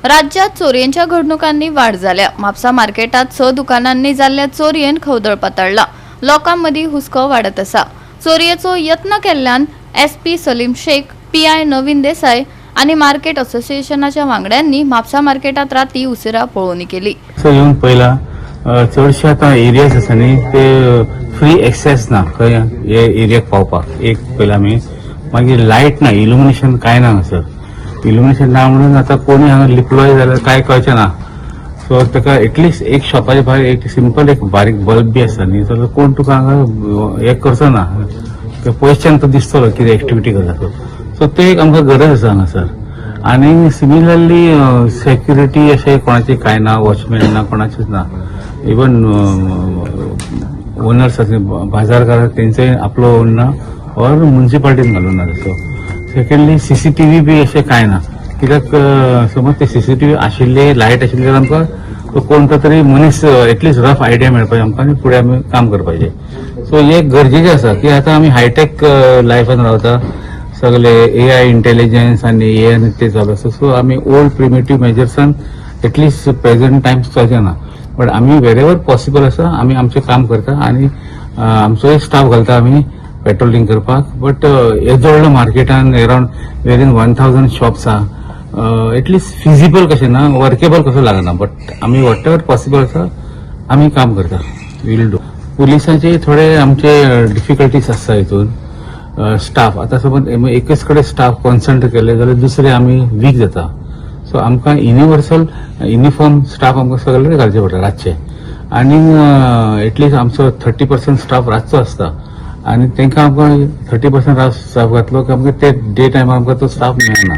राज्यात चोरयांच्या घडणुकांनी वाढ झाल्या. म्हापसा मार्केटात 6 दुकानांनी जाल्ल्या चोरयेन खवदळ पातळला. लोकांमदी हुस्को वाढत आसा. चोरयेचो यत्न केल्ल्यान SP सलीम शेख, PI नवीन देसाई आणि मार्केट असोसिएशनाच्या वांगड्यांनी म्हापसा मार्केटात राती उशिरा पळोवणी केली. येऊन पहिला चडशे आता एरियाज आसा न्ही ते फ्री एक्सेस ना खंय हे एरियाक पावपाक. एक पहिला आमी मागीर लायट ना, इल्युमिनेशन काय ना हांगासर. इल्युमिनेशन ना म्हणून आता कोणी हांगा लिपलोय जाल्यार काय कळचें ना. सो ताका एटलिस्ट एक शॉपाच्या भायर एक सिंपल एक बारीक बल्ब बी आसा न्ही जाल्यार कोण तुका हांगा हे करचो ना. पयसच्यान तो दिसतलो कितें एक्टिविटी करता. सो ते एक आमकां गरज आसा हांगासर. आनी सिमिलरली सेक्युरिटी अशें कोणाचें काय ना, वॉचमॅन ना, कोणाचेंच ना. इवन ओनर्स आसा बाजारकार तेंचोय आपलो ओन ना और म्युनिसिपालिटीन घालून ना तसो. सेकंडली CCTV बी अशें काय ना. कित्याक समज ते CCTV आशिल्ले लायट आशिल्ले जाल्यार आमकां कोणतो तरी मनीस एटलिस्ट रफ आयडिया मेळपाचें आमकां आनी फुडें आमी काम करपाचें. सो हे गरजेचें आसा की आतां आमी हायटेक लायफान रावता. सगळे AI इंटेलिजन्स आनी हे आनी ते चालू आसा. सो आमी ओल्ड प्रिमेटिव्ह मेजर्सान एटलिस्ट प्रेझेंट टायम्स चलचे ना. बट आमी वेरेवर पॉसिबल आसा आमी आमचें काम करता आनी आमचोय स्टाफ घालता आमी पेट्रोलिंग करपाक. बट येदो व्हडलो मार्केटान अराउंड वेरीन 1000 शॉप्स आहा. एटलिस्ट फिजिबल कशें ना, वर्केबल कसो लागना. बट आमी वॉट एवर पॉसिबल आसा आमी काम करता. Will do. पुलिसांचे थोडे आमचे डिफिकल्टीज आसता हितून. स्टाफ आतां समज एकच कडेन स्टाफ कॉन्संट्रेट केले जाल्यार दुसरे आमी वीक जाता. सो आमकां युनिवर्सल युनिफॉर्म स्टाफ आमकां सगळे घालचे पडटा रातचे. आनी एटलिस्ट आमचो 30% स्टाफ रातचो आसता आनी तांकां आमकां 30% स्टाफ घातलो की आमकां ते डे टायमार आमकां तो स्टाफ मेळना.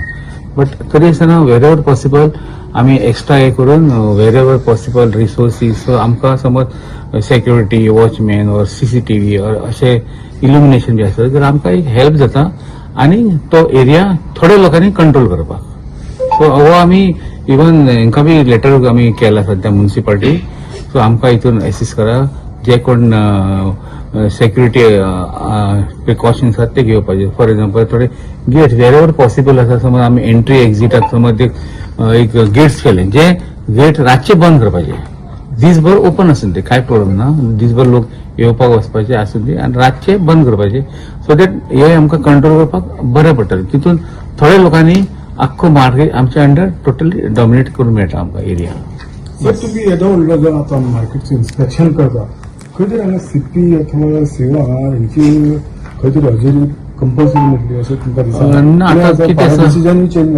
बट तरी आसतना वेरेवर पॉसिबल आमी एक्स्ट्रा हे करून वेरेवर पॉसिबल रिसोर्सीस. सो आमकां समज सेक्युरिटी, वॉचमॅन और CCTV और अशें इल्युमिनेशन बी आसता जाल्यार आमकां एक हेल्प जाता आनी तो एरिया थोड्या लोकांनी कंट्रोल करपाक. सो हो आमी इवन हांकां बी लेटर आमी केला सद्या म्युनिसिपालिटी. सो आमकां हितून एसिस्ट करा. जे कोण सेक्युरिटी प्रिकॉशन्स आसात ते घेवपाचे. फॉर एक्झाम्पल थोडे गेट्स वेरेवर पॉसिबल आसा. समज आमी एंट्री एक्झिटाक समज एक गेट्स केले जे गेट रातचे बंद करपाचे. दीसभर ओपन आसून ते काय प्रॉब्लेम ना. दीसभर लोक येवपाक वचपाचे आसून ते आनी रातचे बंद करपाचे. सो दॅट हे आमकां कंट्रोल करपाक बरें पडटलें. तितून थोड्या लोकांनी आख्खो मार्केट आमच्या अंडर टोटली डॉमिनेट करून मेळटा आमकां एरिया. सर तुम्ही येदो व्हडलो जो आतां मार्केटचें इन्स्पेक्शन करता खंय तरी हांगा CP अथवा सेवा हेंची खंय तरी हजेरी कंपल्सरी मेळटली अशें तुमकां दिसता? डिसिजन चेंज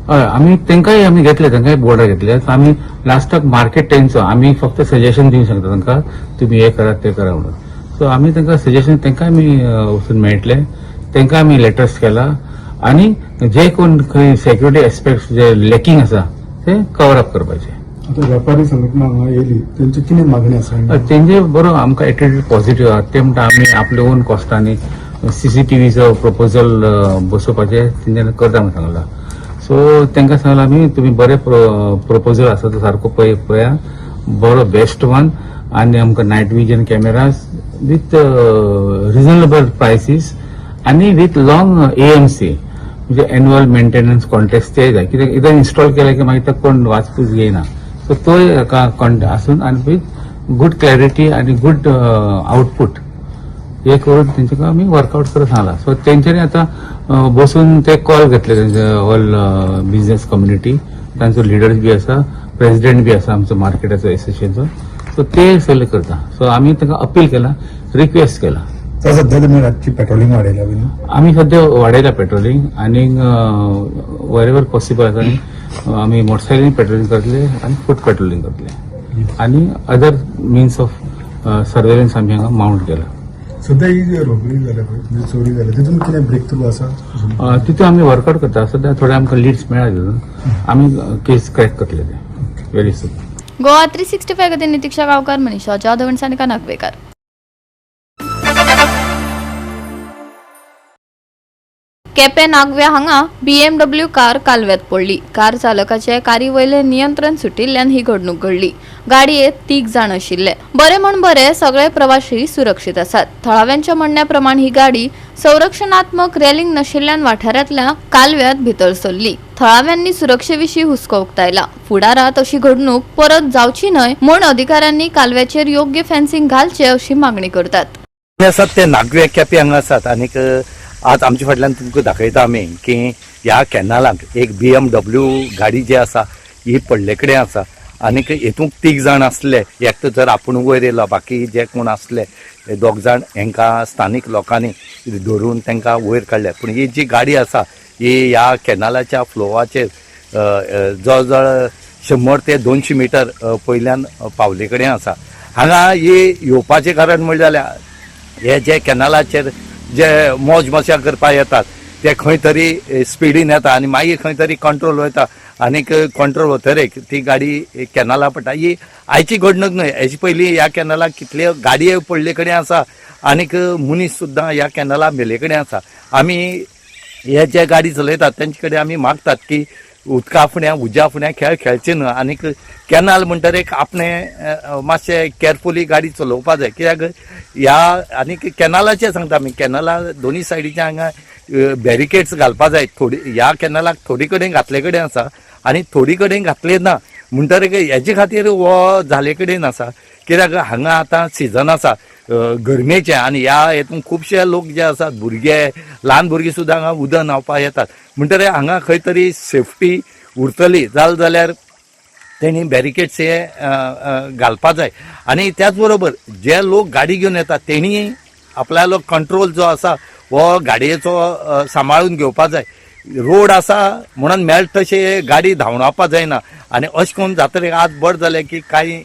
हय आमी तेंकाय आमी घेतले, तेंकाय बॉर्डर घेतले. आमी लास्टाक मार्केट तेंचो आमी फक्त सजेशन दिवंक शकता तांकां तुमी हे करात ते करा म्हणून. सो आमी तांकां सजेशन तेंकाय आमी वचून मेळटले. तेंकां आमी लेटर्स केला आनी जे कोण खंय सेक्युरिटी एस्पेक्ट्स जे लॅकिंग आसा ते कवर अप करपाचे. आता व्यापारी संघटना हांगा येयली तेंची कितें मागणी आसा? तेंचे बरो आमकां एटिट्यूड पॉझिटिव्ह आहा. ते म्हणटा आमी आपल्या ओन कॉस्टांनी CCTVचो प्रपोजल बसोवपाचे तेंच्यानी करता म्हणून सांगला. सो तेंकां सांगला आमी तुमी बरे प्रपोजल आसा तो सारको पळया बरो बेस्ट वन आनी आमकां नायट vision cameras with reasonable prices आनी विथ लॉंग AMC म्हणजे एन्युअल मेंटेनन्स कॉन्ट्रॅक्ट ते जाय. कित्याक एकदां इन्स्टॉल केले की मागीर कोण वाचपूस घेयना. सो तो आसून आनी विथ गुड क्लॅरिटी आनी गुड आउटपूट हे करून तेंच्याक आमी वर्कआउट करत सांगला. सो तेंच्यांनी आतां बसून ते कॉल घेतले तेंचे होल बिझनेस कम्युनिटी. तांचो लिडर्स बी आसा, प्रेसिडेंट बी आसा आमचो मार्केटाचो एसोसिएशनचो. सो ते सगळे करता. सो आमी तांकां अपील केला, रिक्वेस्ट केला. सध्या तुमी रातची पेट्रोलिंग वाडयल्या बीन? आमी सध्या वाडयला पेट्रोलिंग आनी वेरेवर पॉसिबल आसा आनी आमी मोटरसायकलीन पेट्रोलिंग करतले आनी फूट पेट्रोलिंग करतले आनी अदर मिन्स ऑफ सर्वेलन्स आमी हांगा माउंट केला. सध्या ही जी रोबरी जाल्या पळय चोरी जाल्या तितून कितें ब्रेक थ्रू आसा? तितून आमी वर्कआउट करता. सध्या थोडे आमकां लिड्स मेळ्ळा तितून आमी केस क्रॅक करतले ते व्हेरी सून. गोवा 365 खातीर नितीक्षा गांवकार, मनीषा जाधव आनी सानिका नागवेकर. केपें नागव्या हांगा BMW कार कालव्यात पडली. कार चालकाचे कारी वयले नियंत्रण सुटिल्ल्यान ही घडणूक घडली. गाडयेत 3 जाण आशिल्ले. बरे म्हण बरे सगळे प्रवाशी सुरक्षीत आसात. थळाव्यांच्या म्हणण्याप्रमाण ही गाडी संरक्षणात्मक रेलिंग नाशिल्ल्यान वाठारांतल्या कालव्यात भितर सरली. थळाव्यांनी सुरक्षेविशीं हुस्को उक्तायला. फुडारात अशी घडणूक परत जावची न्हय म्हूण अधिकाऱ्यांनी कालव्याचेर योग्य फेन्सिंग घालचे अशी मागणी करतात. आसात ते नागवे केपें हांगा आसात आनीक आज आमच्या फाटल्यान तुमकां दाखयता आमी की ह्या कॅनालाक एक BMW गाडी जी आसा ही पडले कडेन आसा आनीक हेतूंक 3 जाण आसले. एक तर आपूण वयर येयलो, बाकी जे कोण आसले 2 जाण हांकां स्थानीक लोकांनी धरून तांकां वयर काडले. पूण ही जी गाडी आसा ही ह्या कॅनालाच्या फ्लोवाचेर जवळ जवळ 100 ते 200 मीटर पयल्यान पावले कडेन आसा. हांगा ही येवपाचें कारण म्हणलें जाल्यार हे जे कॅनालाचेर जे मोज मजा करपाक येतात ते खंय तरी स्पिडीन येता आनी मागीर खंय तरी कंट्रोल वयता आनीक कंट्रोल वतरेक ती गाडी कॅनाला पडटा. ही आयची घडणूक न्हय, हेजे पयलीं ह्या कॅनालाक कितल्यो गाडये पडले कडेन आसा आनीक मनीस सुद्दां ह्या कॅनाला मेले कडेन आसा. आमी हे जे गाडी चलयतात तेंचे कडेन आमी मागतात की उदका फुड्या उज्या फुड्या खेळ खेळचे न्हय आनीक कॅनाल म्हणटर एक आपणें मातशें केअरफुली गाडी चलोवपा जाय. कित्याक ह्या आनीक कॅनालाचें सांगता आमी, कॅनाला दोनी सायडीचे हांगा बॅरिकेड्स घालपा जाय. थोडी ह्या कॅनालाक थोडी कडेन घातले कडेन आसा आनी थोडी कडेन घातले ना म्हणटर हेजे खातीर हो जाले कडेन आसा. कित्याक हांगा आतां सिजन आसा गरमेचें आनी ह्या हेतून खुबशे लोक जे आसात भुरगे ल्हान भुरगीं सुद्दां हांगा उदक न्हांवपाक येतात. म्हणटकीर हांगा खंय तरी सेफ्टी उरतली जाल्यार तेणी बॅरिकेड्स हे घालपा जाय. आनी त्याच बरोबर जे लोक गाडी घेवन येतात तेणी आपल्यालो कंट्रोल जो आसा हो गाडयेचो सांबाळून घेवपा जाय. रोड आसा म्हणून मेळटा तशे गाडी धांवडावपा जायना आनी अशें करून जातकीर आज बरें जालें की कांय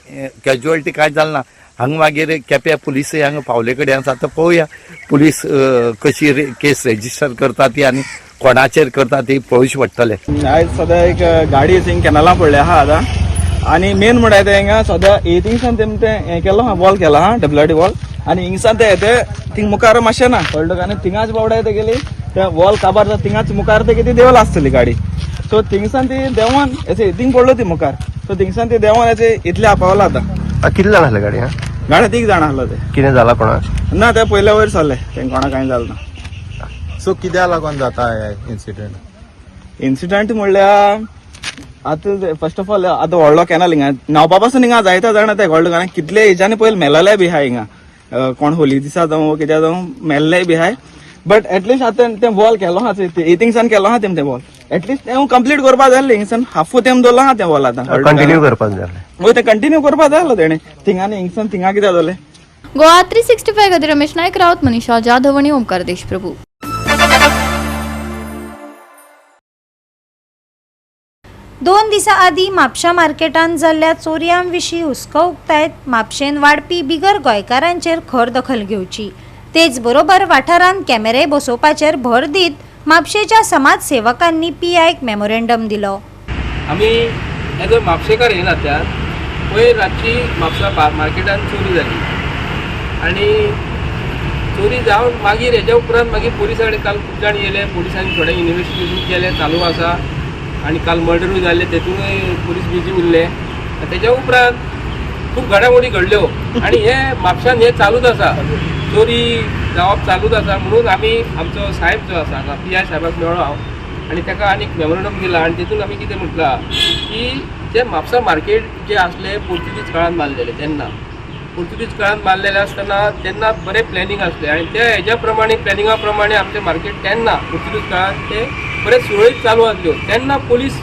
कॅज्युअलिटी कांय जालें ना. हांगा मागीर केप्यां पुलीसय हांगा पावले कडेन आसा. आतां पळोवया पुलीस कशी केस रेजिस्टर करता ती आनी कोणाचेर करता ती पळोवचें पडटलें. आयज सद्या एक गाडी थिंग कॅनला पडले आहा आतां आनी मेन म्हळ्यार ते हिंगा सद्या थिंगसान तें हें केलो हा वॉल केला हा WD वॉल आनी हिंगसान ते थिंग मुखार मातशें ना कळ्ळें आनी थिंगाच बावडाय ते गेली ते वॉल काबार थिंगाच मुखार ते कितें देवल आसतली गाडी. सो थिंगसान ती देंवन अशें थिंग पडलो ती मुखार. सो थिंगसान ती देंवन अशें इतले पावला आतां. कितले जाण आसले गाडी? गाडी 3 जाण आसलो ते. कितें जाला कोणाक? ना ते पयल्या वयर सरले तें कोणाक कांय जालें ना. सो कित्याक लागून जाता इन्सिडेंट? इन्सिडंट म्हणल्यार आतां फर्स्ट ऑफ ऑल आतां व्हडलो कॅनल हिंगा न्हांवपा पासून हिंगा जायत्या जाणां ते कळ्ळें कारण कितले हेज्यानी पयलीं मेलले बी आहाय हिंगा. कोण होली दिसा जावं कित्याक जावं मेल्ले बी आहाय. बट एटलिस्ट आतां तें वॉल केलो हा थिंगसान केलो हा तें वॉल एटलिस्ट तें कंप्लीट करपा जाय हिंगसान हाफू तेम दवरलो हा तें वॉल आतां कंटिन्यू करपाक जाय. हय तें कंटिन्यू करपा जाय आसलें तेणें थिंगानी हिंगसान थिंगा कितें जालें. गोवा 365 खातीर रमेश नायक रावत, मनीषा जाधव आनी ओमकार देशप्रभू. 2 दिसां आदीं म्हापशा मार्केटांत जाल्ल्या चोरयांविशीं हुस्को उक्तायत म्हापशेन वाडपी बिगर गोंयकारांचेर खर दखल घेवची. तेच बरोबर वाठारांत कॅमेरे बसोवपाचेर भर दीत म्हापशेच्या समाजसेवकांनी PIक मेमोरेंडम दिलो. आमी एज अ म्हापशेकार हे नात्यान पयर रातची म्हापसा मार्केटान चोरी जाली आनी चोरी जावन मागीर हेज्या उपरांत मागीर पुलिसा कडेन काल खूब जाण येयले. पुलिसांनी थोडें इन्व्हेस्टिगेशन केलें, चालू आसा आनी काल मर्डरूय जाल्ले तेतूनय पुलीस बिजी उरले. तेज्या उपरांत खूब घडामोडी घडल्यो आनी हे म्हापशान हे चालूच आसा, चोरी जावप चालूच आसा. म्हणून आमी आमचो साहेब जो आसा हांगा PI साहेबाक मेळ्ळो हांव आनी ताका आनीक मेमोरेंडम दिला आनी तेतून आमी कितें म्हटलां की जे म्हापसा मार्केट जे आसले पोर्तुगीज काळान बांदलेले तेन्ना पोर्तुगीज काळान बांदलेले आसतना तेन्ना बरें प्लॅनिंग आसलें आनी त्या हेज्या प्रमाणे प्लॅनिंगा प्रमाणे आमचें मार्केट तेन्ना पोर्तुगीज काळान ते बरें सुरळीत चालू आसल्यो. तेन्ना पुलीस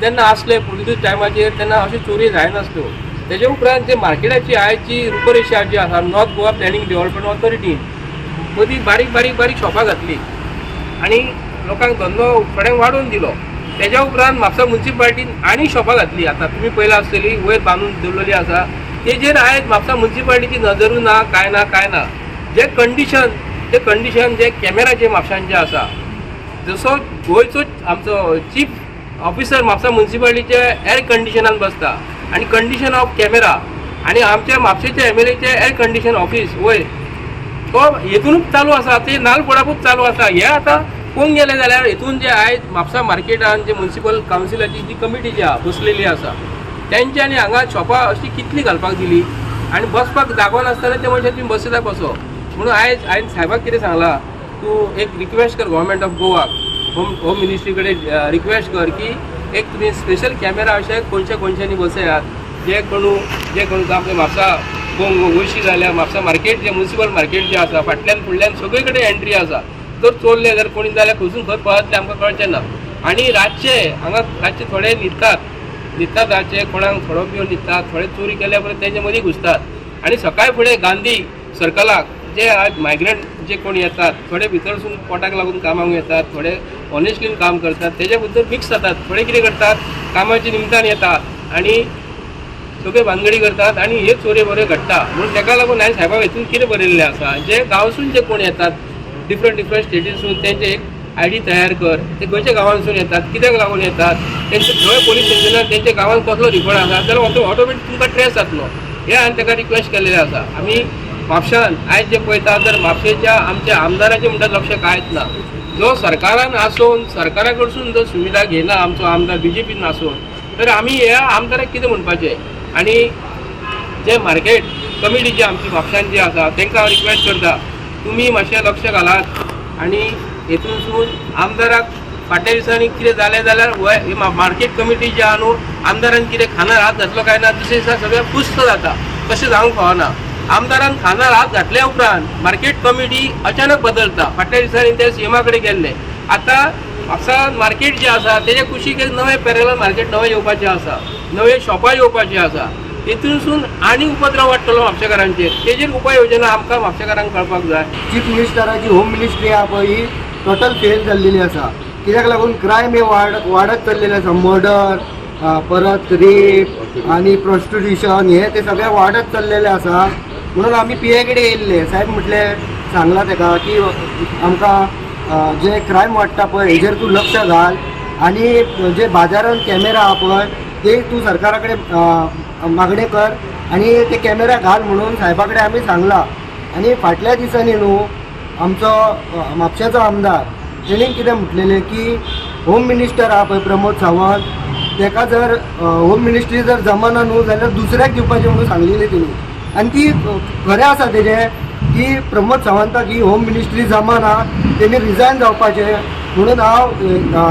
जेन्ना आसले पोर्तुगीज टायमाचेर तेन्ना अश्यो चोरी जायनासल्यो. तेज्या उपरांत जे मार्केटाची आयची रुपरेशा जी आसा नॉर्थ गोवा प्लॅनिंग डेव्हलपमेंट ऑथॉरिटीन मदीं बारीक बारीक बारीक शॉपां घातली आनी लोकांक धंदो थोड्यांक वाडोवन दिलो. तेज्या उपरांत म्हापसा म्युन्सिपाल्टीन आनी शॉपां घातली. आतां तुमी पयला आसतली वयर बांदून दवरलेली आसा तेजेर आयज म्हापसा म्युन्सिपाल्टीची नजरूय ना कांय ना. जे कंडिशन जे कॅमेराचे म्हापशांचे आसा जसो गोंयचो आमचो चीफ ऑफिसर म्हापसा म्युन्सिपाल्टीचे एअर कंडिशनान बसता आनी कंडिशन ऑफ कॅमेरा आनी आमच्या म्हापशेचे MLAचे एअर कंडिशन ऑफिस वयर तो हेतूनच चालू आसा, ते नाल पडापूच चालू आसा. हे आतां पळोवंक गेले जाल्यार हेतून जे आयज म्हापसा मार्केटान जे म्युनिसिपल कावन्सिलाची जी कमिटी जी आहा बसलेली आसा तेंच्यांनी हांगा शॉपां अशी कितली घालपाक दिली आनी बसपाक जागो नासतना ते मनशान तुमी बसयता कसो म्हणून आयज हांवें साहेबाक कितें सांगलां तूं एक रिक्वेस्ट कर गव्हर्मेंट ऑफ गोवाक होम मिनिस्ट्री कडेन रिक्वेस्ट कर की एक तुमी स्पेशल कॅमेरा अशे खंयच्यांनी बसयात जे कोणू आपले म्हापसा वयशी जाल्यार म्हापसा मार्केट जे म्युनिसिपल मार्केट जे आसा फाटल्यान फुडल्यान सगळे कडेन एंट्री आसा जर चोरले जर कोणी जाल्यार खंयसून खंय पळत ते आमकां कळचें ना आनी रातचे हांगा रातचे थोडे न्हिदतात रातचे कोणाक थोडो पिवन न्हिदतात थोडे चोरी केल्या परत तेंचे मदीं घुसतात आनी सकाळी फुडें गांधी सर्कलाक जे आज मायग्रंट जे कोण येतात थोडे भितरसून पोटाक लागून कामाक येतात थोडे ऑनेस्टलीन काम करतात तेज्या भितर मिक्स जातात थोडे कितें करतात कामाच्या निमतान येतात आनी सगळे भानगडी करतात आनी हे चोरी बऱ्यो घडटा म्हणून ताका लागून हांवें साहेबाक हितून कितें बरयल्लें आसा जे गांवसून जे कोण येतात डिफरंट स्टेटीसून तेंचे एक आयडी तयार कर ते खंयच्या गांवांसून येतात कित्याक लागून येतात तेंचे थंय पोलीस स्टेशनार तेंच्या गांवांत कसलो रिकॉर्ड आसा जाल्यार ऑटोमॅटीक तुमकां ट्रेस जातलो हे हांवें ताका रिक्वेस्ट केल्लें आसा आमी म्हापशान आयज जे पळयता तर म्हापशेच्या आमच्या आमदाराचे म्हणटा लक्ष कांयच ना जो सरकारान आसून सरकारा कडसून जो सुविधा घेना आमचो आमदार BJPन आसून तर आमी ह्या आमदाराक कितें म्हणपाचें आनी जे मार्केट कमिटी जी आमची म्हापशान जी आसा तांकां हांव रिक्वेस्ट करता तुमी मातशें लक्ष घालात आनी हेतूनसून आमदाराक फाटल्या दिसांनी कितें जालें जाल्यार मार्केट कमिटी जी आहा न्हू आमदारान कितें खानार हात घातलो काय ना दुसरे दिसा सगळें पुस्त जाता तशें जावंक फावना आमदारान खानार हात घातल्या उपरांत मार्केट कमिटी अचानक बदलता फाटल्या दिसांनी ते CMा कडेन गेल्ले आतां म्हापसा मार्केट जे आसा तेजे कुशीक एक नवें पॅरलल मार्केट नवें येवपाचें आसा नवे शॉपां येवपाचीं आसा तेतूनसून आनी उपद्रव वाडटलो म्हापशेकारांचेर तेजेर उपाय योजना आमकां म्हापशेकारांक कळपाक जाय चीफ मिनिस्टराची होम मिनिस्ट्री आहा पळय ही टोटल फेल जाल्लेली आसा कित्याक लागून क्रायम हे वाडत चल्लेले आसा मर्डर परत रेप आनी प्रॉस्टिट्युशन हे ते सगळे वाडत चल्लेले आसा म्हणून आमी PA कडेन येयल्ले साहेब म्हटले सांगला ताका की आमकां जे क्रायम वाडटा पळय हेजेर तूं लक्ष घाल आनी जे बाजारांत कॅमेरा आहा पळय ते तूं सरकारा कडेन मागणी कर आनी ते कॅमेरा घाल म्हणून साहेबा कडेन आमी सांगला आनी फाटल्या दिसांनी न्हू आमचो म्हापशेचो आमदार तेणें कितें म्हटलेलें की होम मिनिस्टर आहा पळय प्रमोद सावंत ताका जर होम मिनिस्ट्री जर जमना न्हू जाल्यार दुसऱ्याक दिवपाचें म्हणून सांगलेलें तेणी आनी ती खरें आसा तेजें की प्रमोद सावंताक ही होम मिनिस्ट्री जमना तेणी रिजायन जावपाचें म्हणून हांव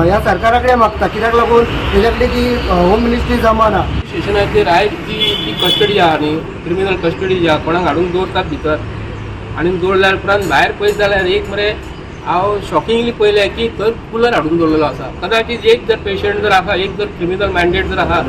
ह्या सरकारा कडेन मागता कित्याक लागून तेजे कडेन ती होम मिनिस्ट्री जमना स्टेशनाचेर आयज जी कस्टडी आहा न्ही क्रिमिनल कस्टडी जी आहा कोणाक हाडून दवरतात भितर आनी दवरल्या उपरांत भायर पळयत जाल्यार एक मरे हांव शॉकिंगली पळयलें की थंय कुलर हाडून दवरलेलो आसा कदाचित एक जर पेशंट जर आसा एक जर क्रिमिनल मॅन्डेट जर आहा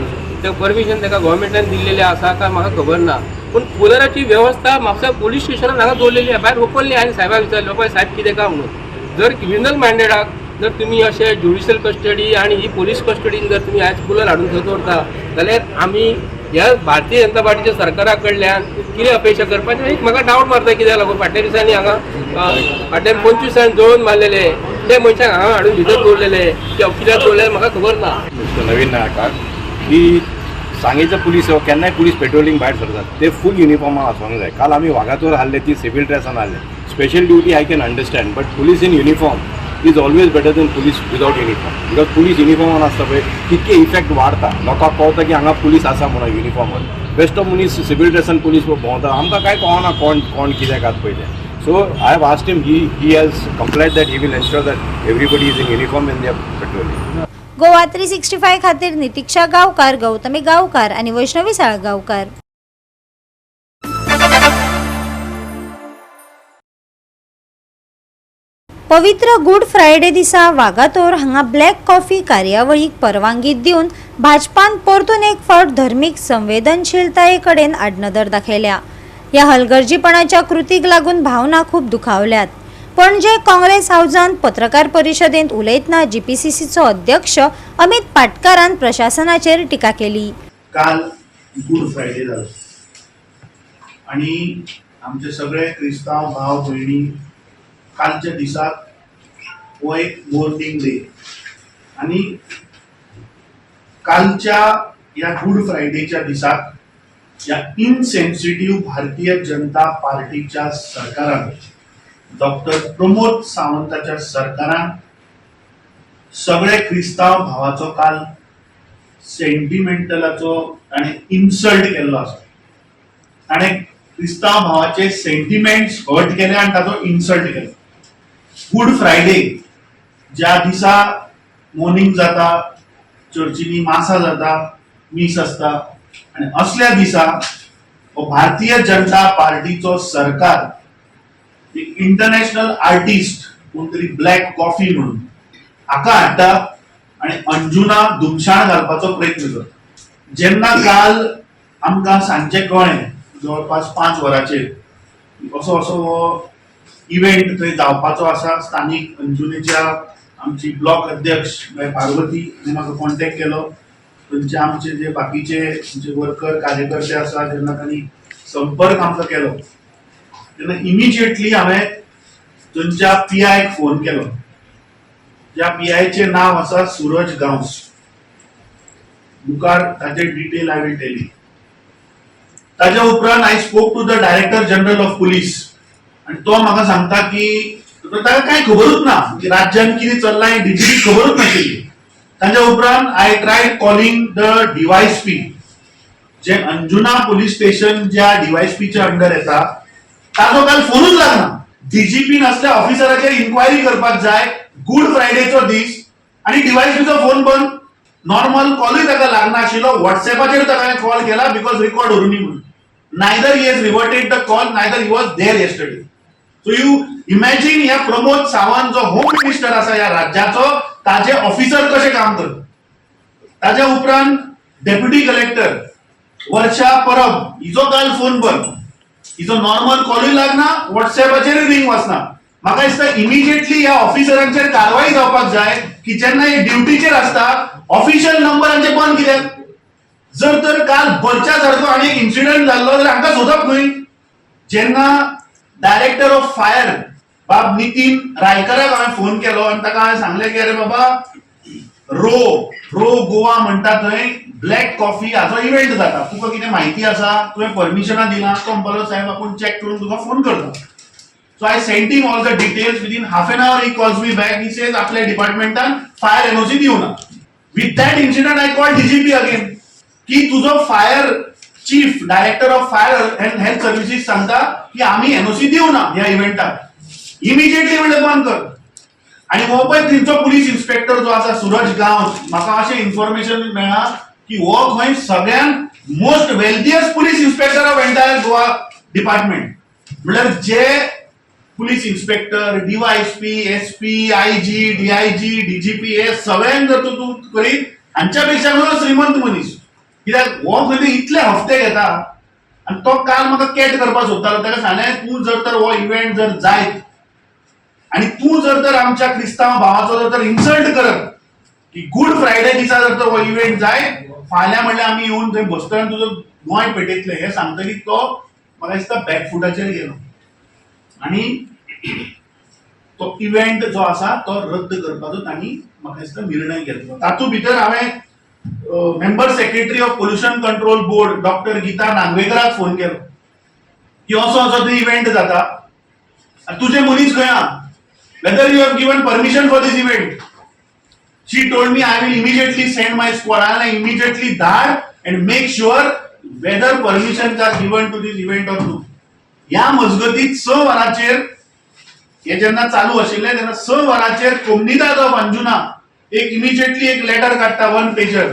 तें परमिशन ताका गव्हर्मेंटान दिल्लेलें आसा काय म्हाका खबर ना पूण कुलराची वेवस्था म्हापसा पोलीस स्टेशनान हांगा दवरलेली आहा भायर ओपनली हांवें साहेबाक विचारलें पळय साहेब कितें काय म्हणून जर क्रिमिनल मॅन्डेटाक जर तुम्ही अशे ज्युडिशियल कस्टडी आणि ही पोलीस कस्टडीन जर तुम्ही आयज कुलर हाडून थंय दवरता जाल्यार आमी ह्या भारतीय जनता पार्टीच्या सरकारा कडल्यान कितें अपेक्षा करपाचें एक म्हाका डावट मारता कित्याक लागून फाटल्या दिसांनी हांगा फाटल्यान 25 जाण जळोवन मारलेले ते मनशाक हांगा हाडून भितर दवरलेले ते ऑफिसार दवरलेले म्हाका खबर ना नवीन नायकाक की सांगेचो पुलीस हो केन्नाय पुलीस पेट्रोलिंग भायर सरतात ते फूल युनिफॉर्मान आसपाक जाय काल आमी वागातोर हाडले ती सिवील ड्रेसान हाडले special duty I can understand but police in uniform is always better than police without uniform because police युनिफॉर्मान आसता पळय तितके इफेक्ट वाडता लोकांक कळटा की हांगा पुलीस आसा म्हणून युनिफॉर्मान बेस्ट ऑफ मनीस सिवील ड्रेसान पुलीस भोंवता आमकां कांय कळना कोण कित्याक आसा पळय तें so I have asked him he has complaint that he will ensure that everybody is in uniform in their patrolling Goa 365 खातीर नितीक्षा गांवकार, गौतमी गांवकार आणि वैष्णवी साळगांवकार. पवित्र गुड फ्रायडे दिसा वागातोर हांगा ब्लॅक कॉफी कार्यावळीक परवानगी दिवन भाजपान परतून एक फावट धर्मीक संवेदनशीलताये कडेन आडनदर दाखयल्या. ह्या हलगर्जीपणाच्या कृतीक लागून भावना खूब दुखावल्यात. पणजे काँग्रेस हाऊसांत पत्रकार परिशदेंत उलयतना GPCCचो अध्यक्ष अमित पाटकारान प्रशासनाचेर टिका केली. काल गुड फ्रायडे जालो आणि आमचे सगळे क्रिस्तांव भाव भयणी कालच्या दिसाक हो एक मोर्निंग डे आणि कालच्या या गुड फ्रायडेच्या दिसाक या इनसेन्सिटिव्ह भारतीय जनता पार्टीच्या सरकारान डॉक्टर प्रमोद सावंताच्या सरकारान सगळे क्रिस्ताव भावाचो काल सेंटिमेंटलाचो आणि इन्सल्ट केल्लो आसा. ताणे क्रिस्ताव भावाचे सेंटिमेंट्स हर्ट केले आणि ताचो इन्सल्ट केलो. गुड फ्रायडे ज्या दिसा मॉर्निंग जाता, चर्चीनी मासा जाता, मीस असता, आणि असल्या दिसा भारतीय जनता पार्टीचो सरकार एक इंटरनॅशनल आर्टिस्ट कोणतरी ब्लॅक कॉफी म्हणून हाका हाडटा आणि अंजुना धुमशाण घालपाचो प्रयत्न करता. जेन्ना काल आमकां सांजचे कळ्ळें जवळपास 5 वरांचेर असो हो इव्हेंट थंय जावपाचो आसा, स्थानीक अंजुनेच्या आमची ब्लॉक अध्यक्ष पार्वती हांणी म्हाका कॉन्टॅक्ट केलो. थंयचे आमचे जे बाकीचे वर्कर कार्यकर्ते आसा जेन्ना तांणी संपर्क आमकां केलो तेन्ना इमिजिएटली हांवें थंयच्या PIक फोन केलो. ज्या PIचे नाव आसा सूरज गांवस. मुखार ताचे detail I will tell you. ताच्या उपरांत I spoke to the director general of police आणि तो म्हाका सांगता की ताका कांय खबरूच ना की राज्यान कितें चल्लां हें DGP खबरूच नाशिल्ली. ताच्या उपरांत I triad calling the DYSP जे अंजुना पुलीस स्टेशन ज्या DYSPच्या अंडर येता ताजो काल फोनूच लागना. DGP असल्या ऑफिसराचेर इन्क्वायरी करपाक जाय गुड फ्रायडेचो दीस आणि DYSPचो फोन बंद. नॉर्मल कॉलूय ताका लागना आशिल्लो. व्हॉट्सएपाचेर ताका कॉल केला बिकॉज रेकॉर्ड उरुनी म्हणून. Neither he has reverted the call neither he was there yesterday. So you imagine ह्या प्रमोद सावंत जो होम मिनिस्टर आसा ह्या राज्याचो ताजे ऑफिसर कशे काम करता. ताच्या उपरांत डेप्युटी कलेक्टर वर्षा परब हिजो काल फोन बंद. हिजो नॉर्मल कॉलूय लागना, व्हॉट्सएपाचेर रिंग वचना. म्हाका दिसता इमिजिएटली ह्या ऑफिसरांचेर कारवाई जावपाक जाय की जेन्ना हे ड्युटीचेर आसता ऑफिशियल नंबरांचे बंद कित्याक. जर तर काल बरच्या सारको आनी एक इन्सिडंट जाल्लो जाल्यार हांकां सोदप खंय. जेन्ना डायरेक्टर ऑफ फायर बाब नितीन रायकराक हांवें फोन केलो आणि ताका हांवें सांगलें की अरे बाबा रो गोवा म्हणटा थंय ब्लॅक कॉफी हाचो इव्हेंट जाता, तुका कितें म्हायती आसा, तुवें परमिशनां दिलां. तो म्हणपालो साहेब आपूण चॅक करून तुका फोन करता. So I sent him all the details. Within half an hour he calls me back. He says आपल्या डिपार्टमेंटान फायर NOC दिवना. With that incident I call DGP again की तुजो fire chief director of fire and health services सांगता की आम्ही NOC दिवना ह्या इव्हेंटाक. Immediately म्हणजे बंद कर. आणि हो पळय थंयचो पुलीस इन्स्पेक्टर जो आसा सूरज गांवस, म्हाका अशें इन्फॉर्मेशन मेळ्ळा की हो खंय सगळ्यात most wealthiest police inspector of entire Goa department. म्हळ्यार जे police inspector DYSP SP IG DIG DGP हे सगळ्यांक जर तूं करीत हांच्या पेक्षा श्रीमंत मनीस. कित्याक हो खंय इतले हफ्ते घेता आणि तो काल म्हाका कॅट करपाक सोदतालो. ताका सांगलें तूं जर तर हो इव्हेंट जर जायत आणि तूं जर तर आमच्या क्रिस्तांव भावाचो जर तर इन्सल्ट करत की गुड फ्रायडे दिसा जर तर हो इव्हेंट जाय फाल्यां म्हणल्यार आमी येवन थंय बसतले तुजो गोंय पेटयतले हे सांगतकीर तो म्हाका दिसता बॅकफुटाचेर गेलो आणि तो इव्हेंट जो आसा तो रद्द करपाचो तांणी म्हाका दिसता निर्णय घेतलो. तातूंत भितर हांवें member secretary of pollution control board doctor Geeta नागवेकराक फोन केलो की असो तो इव्हेंट जाता, तुझे मनीस खंय आहा, whether you have given permission for this event. She told me I will immediately send my squad and I immediately that and make sure whether permissions are given to this event or not. या मजगतीत 6 वरांचेर हे जेन्ना चालू आशिल्ले तेन्ना 6 वरांचेर कोमनीदाद of Anjuna एक immediately एक लेटर काडटा 1 पेजर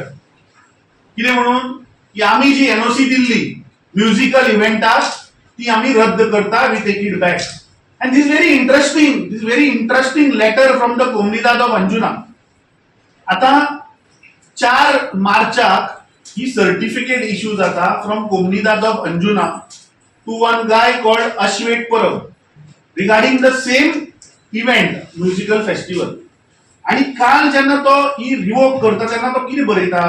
कितें म्हणून की आमी जी NOC दिल्ली म्युझिकल इव्हेंटाक ती आमी रद्द करता, we take it back. And this is very interesting letter from the Komunidad of Anjuna. आता 4 मार्चाक ही सर्टिफिकेट इश्यू जाता from Komunidad of Anjuna to one guy called Ashwet Parab regarding the same event, musical festival. आणि काल जेन्ना तो ही revoke करता तेन्ना तो कितें बरयता,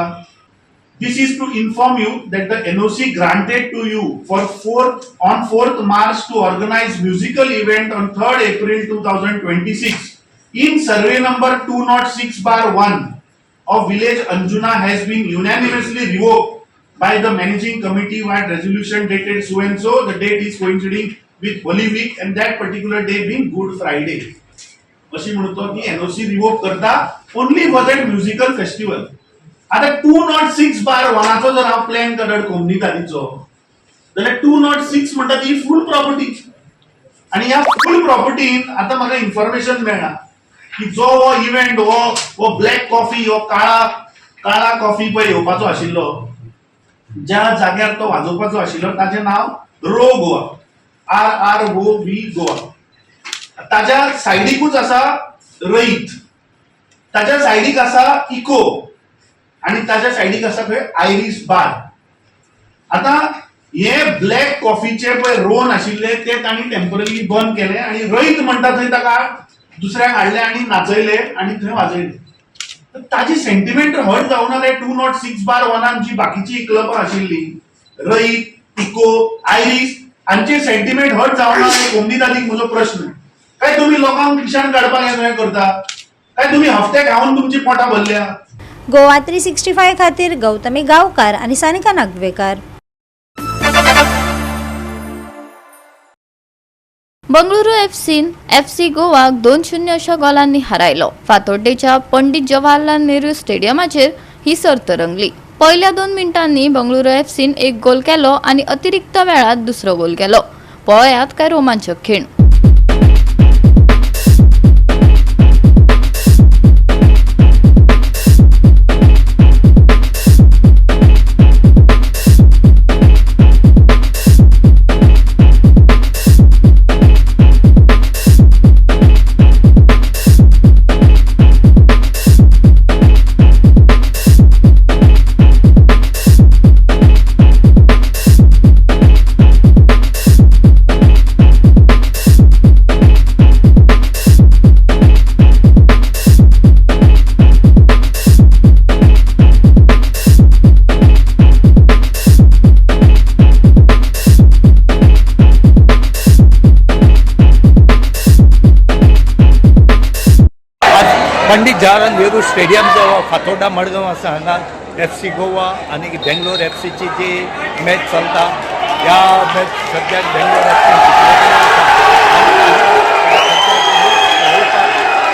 this is to inform you that the NOC granted to you for 4th March to organize musical event on 3rd April 2026 in survey number 206/1 of village Anjuna has been unanimously revoked by the managing committee by resolution dated so and so. The date is coinciding with Holy Week and that particular day being Good Friday. अशी म्हणतो की NOC revoke करता only for that musical festival. आता 206/1 जर हांव plan करत कोमनीतारीचो जाल्यार 206 म्हणटा ती फूल प्रॉपर्टी. आणि ह्या फूल प्रॉपर्टीन आता म्हाका इन्फॉर्मेशन मेळ्ळा की जो हो इव्हेंट हो ब्लॅक कॉफी हो काळा कॉफी पळय येवपाचो आशिल्लो, ज्या जाग्यार तो वाजोवपाचो आशिल्लो ताचें नाव रो गोवा, RROV गोवा. ताच्या सायडीकूच आसा रईत, ताच्या सायडीक आसा इको आणि ताच्या सायडीक आसा खंय आयरिश बार. आता हे ब्लॅक कॉफीचे पळय रोन आशिल्ले ते तांणी टेम्पररी बंद केले आणि रईत म्हणटा थंय ताका दुसऱ्याक हाडले आणि नाचयले आणि थंय वाजयले. ताजी सेंटिमेंट हर्ट जावं ना. 206/1 जी बाकीची क्लबां आशिल्ली रईत, इको, आयरिश हांचे सेंटिमेंट हर्ट जावं ना हे कोमनीतारीक म्हजो प्रश्न. काय तुम्ही लोकांक किशान काडपाक हें करता काय तुम्ही हफ्ते खावन तुमची पोटां भरल्या. गोवा 365 खातीर गौतमी गांवकार आणि सानिका नागवेकर. बंगळुरू FC गोवाक 2-0 अशा गोलांनी हारायलो. फातोड्डेच्या पंडित जवाहरलाल नेहरू स्टेडियमाचेर ही सर्त रंगली. पहिल्या 2 मिनिटांनी बंगळुरू FCन 1 गोल केलो आणि अतिरिक्त वेळात दुसरो गोल केलो. पळयात काय रोमांचक खीण. पंडित जवाहरलाल नेहरू स्टेडियम जो फातोड्डा मडगांव आसा हांगा FC गोवा आणि बेंगलोर FCची जी मॅच चलता, ह्या मॅच सद्याक बेंगलोर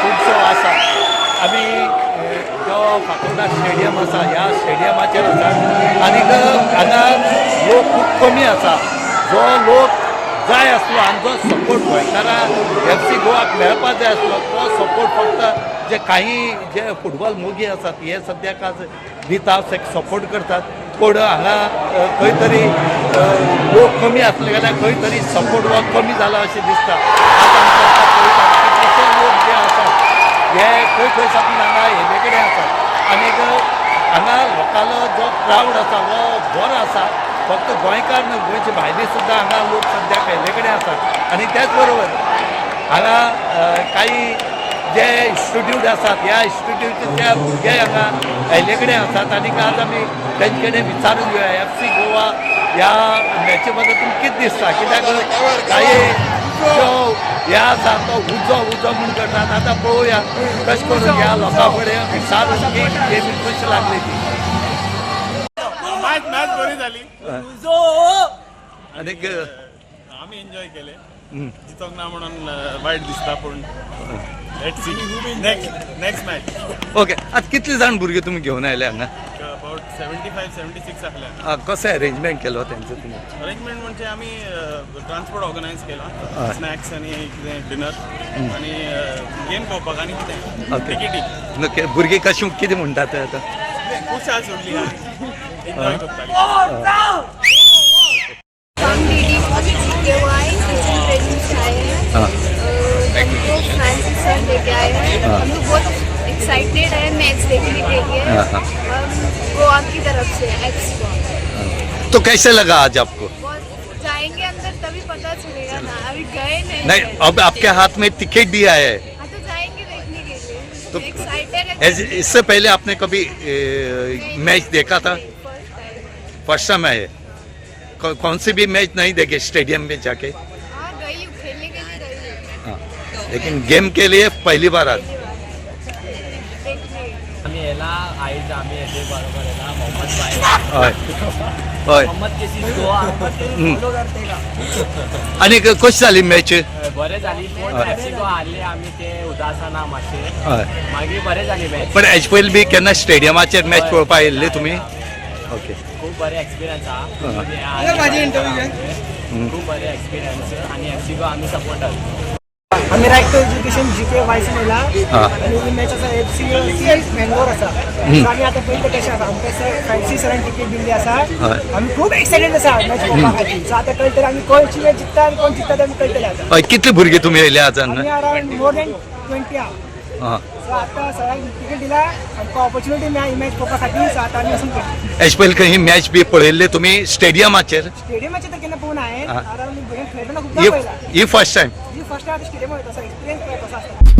खुबसो आसा. आमी जो फातोड्डा स्टेडियम आसा ह्या स्टेडियमाचेर आसा आनी हांगा लोक खूब कमी आसा. जो लोक जाय आसलो आनी जो सपोर्ट गोंयकारां FC गोवाक मेळपाक जाय आसलो तो सपोर्ट फक्त जे काही जे फुटबॉल मोगी आसात हे सद्याक आज दितात, सपोर्ट करतात. पूण हांगा खंय तरी लोक कमी आसले जाल्यार खंय तरी सपोर्ट हो कमी जाला अशें दिसता. कितलेशे लोक जे आसात हे खंय खंय साकून हांगा हे वेगळे आसात आनी हांगा लोकांलो जो क्रावड आसा हो बरो आसा. फक्त गोंयकार न्हय, गोंयचे भायले सुद्दां हांगा लोक सद्याक वेगळे आसात. आनी त्याच बरोबर हांगा काही जे इन्स्टिट्यूट आसात ह्या इन्स्टिट्यूटच्या भुरगे हांगा आयले कडेन आसात आनी आज आमी तेंचे कडेन विचारून घेवया FC गोवा ह्या मॅची बद्दल तुमकां कितें दिसता. कित्याक काही जो हे आसा तो उजो म्हूण करतात. आतां पळोवया कशें करून ह्या लोकां कडेन विचारून की गेमी कशी लागली ती. मॅच बरी झाली आनी आम्ही एन्जॉय केले. जितोंक ना म्हणून वायट दिसता पूण let's see next match. Okay, आज कितले जाण भुरगे तुमी घेवन आयले हांगा? अबाउट 75-76 आसले. कसो अरेंजमेंट केलो तेंचो तुमी? अरेंजमेंट म्हणजे आम्ही ट्रान्सपोर्ट ऑर्गनायज केला, स्नॅक्स आणि कितें डिनर आणि गेम पळोवपाक आनी कितें टिकेटी. भुरगे कशें कितें म्हणटात ते आतां? खुशाल सोडली एन्जॉय करताली. हम लोग बहुत एक्साइटेड है मैच देखने के लिए गोवा की तरफ से FC गोवा. तो कैसे लगा आज आपको? जाएंगे अंदर तभी पता चलेगा ना, अभी गए नहीं, अब आपके हाथ में टिकट दिया है तो जाएंगे देखने के लिए. तो एक्साइटेड है. इससे पहले आपने कभी मैच देखा था? फर्स्ट टाइम है. कौन सी भी मैच नहीं देखे स्टेडियम में जाके? हाँ गई हूँ, खेलने के लिए गई हूँ. लेकिन गेम के लिए पहली बार आज. आम्ही याला आईच आम्ही येते बरोबर आहे ना मोहम्मद भाई हय आनी कशी जाली मॅच बरें जाली मेक्सिको हारले आमी ते उदासना मातशे हय मागीर बरें जाली मॅच पण हेजे पयलीं बी केन्ना स्टेडियमाचेर मॅच पळोवपाक येयल्ले तुमी ओके खूब बरें एक्सपिरियन्स आहा खूब बरें एक्सपिरियन्स आनी मेक्सिको आमी सपोर्टर आम्ही राईट टू एज्युकेशन जीके वायस मेला आणि ही मॅच आसा FC मँगलोर आसा आम्ही आता पयले कशें आसा आमकां फॅन्सी सरान टिकेट दिल्ली आसा आमी खूब एक्सायटेड आसा मॅच पळोवपा खातीर सो आतां कळटलें आमी कोणची मॅच जिखता आनी कोण जिखता तें आमी कळटलें आतां हय कितले भुरगे तुमी येयले आतां आमी अरावंड मोर दॅन 20 आहा सो आतां सरान टिकेट दिला आमकां ऑपॉर्च्युनिटी मेळ्ळा ही मॅच पळोवपा खातीर सो आतां आमी वचून पळयता हेजे पयलीं ही मॅच बी पळयल्ले तुमी स्टेडियमाचेर स्टेडियमाचेर तर केन्ना पळोवना हांवें अरावंड भुरग्यांक खेळटना खूब पळयला ही फर्स्ट टायम ही फर्स्ट टायम स्टेडियम वयता असो एक्सपिरियन्स कसो आसता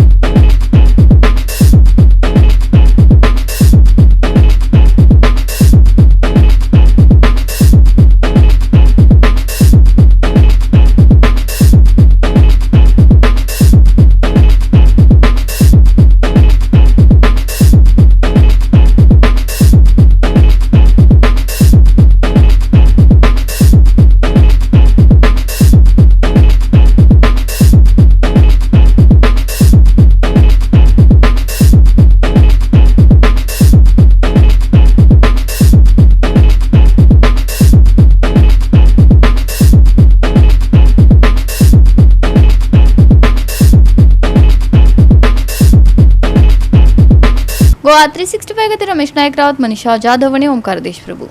गोवा 365 खातीर रमेश नायक रावत, मनीषा जाधव आनी ओंकार देशप्रभू.